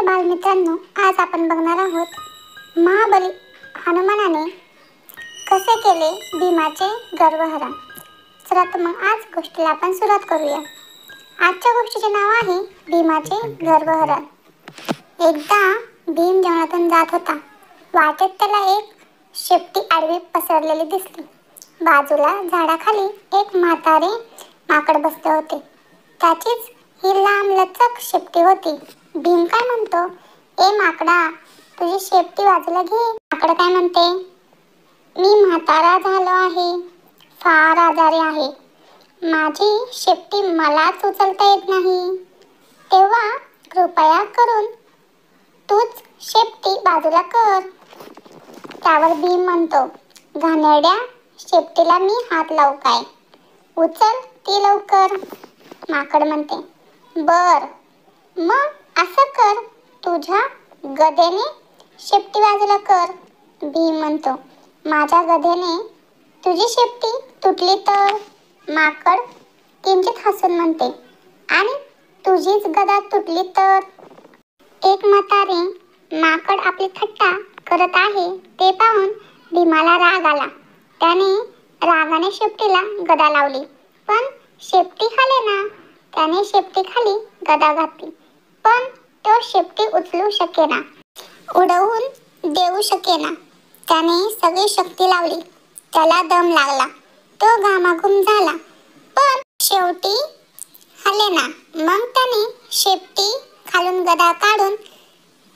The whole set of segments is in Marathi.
प्रिय बालमित्रांनो, आज आपण बघणार आहोत महाबली हनुमानाने कसे केले भीमाचे गर्वहरण। चला तर मग आज गोष्टीला आपण सुरुवात करूया। आजच्या गोष्टीचे नाव आहे भीमाचे गर्वहरण। एकदा भीम जंगलातून जात होता। वाटेत त्याला एक शेपटी आडवी पसरलेली दिसली। बाजूला झाडाखाली एक म्हातारे माकड बसले होते। त्याचीच ही लांब लचक शेपटी होती। भीम काय म्हणतो, ए माकडा, तुझी शेपटी बाजूला घे। माकड काय म्हणते, मी म्हातारा झालो आहे, फार आजारी आहे, माझी शेपटी मलाच उचलता येत नाही, तेव्हा कृपया करून तूच शेपटी बाजूला कर। त्यावर भीम म्हणतो, घाणेरड्या, शेपटीला मी हात लावू काय, उचल ती लवकर। माकड म्हणते, बर, मग असं कर, तुझ्या गदेने शेपटी बाजूला कर। भीम म्हणतो, माझ्या गदेने तुझी शेपटी तुटली तर? माकड किंचित हसून म्हणते, आणि तुझीच गदा तुटली तर? एक म्हातारे माकड आपली थट्टा करत आहे ते पाहून भीमाला राग आला। त्याने रागाने शेपटीला गदा लावली, पण शेपटी हालेना। त्याने शेपटी खाली गदा घातली, पण तो शेपटी उचलू शकेना, उडवून देऊ शकेना। त्याने सगळी शक्ती लावली, त्याला दम लागला, तो घामाघूम झाला, पण शेवटी हालेना। मग त्याने शेपटी खालून गदा काढून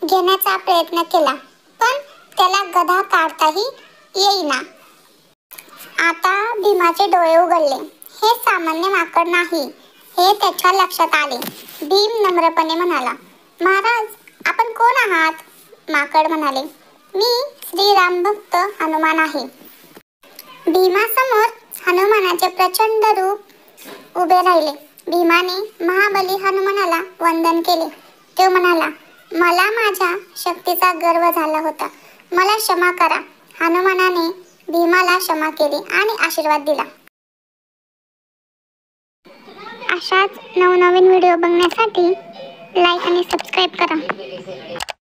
घेण्याचा प्रयत्न केला, पण त्याला गदा काढताही येईना। आता भीमाचे डोळे उघडले, हे सामान्य माकड नाही हे त्याच्या लक्षात आले। भीम नम्रपणे म्हणाला, महाराज, आपण कोण आहात? माकड म्हणाले, मी श्रीराम भक्त हनुमान आहे। भीमासमोर हनुमानाचे प्रचंड रूप उभे राहिले। भीमाने महाबली हनुमानाला वंदन केले। तो म्हणाला, मला माझ्या शक्तीचा गर्व झाला होता, मला क्षमा करा। हनुमानाने भीमाला क्षमा केली आणि आशीर्वाद दिला। अशाच नवनवीन व्हिडिओ बघण्यासाठी लाईक आणि सबस्क्राईब करा।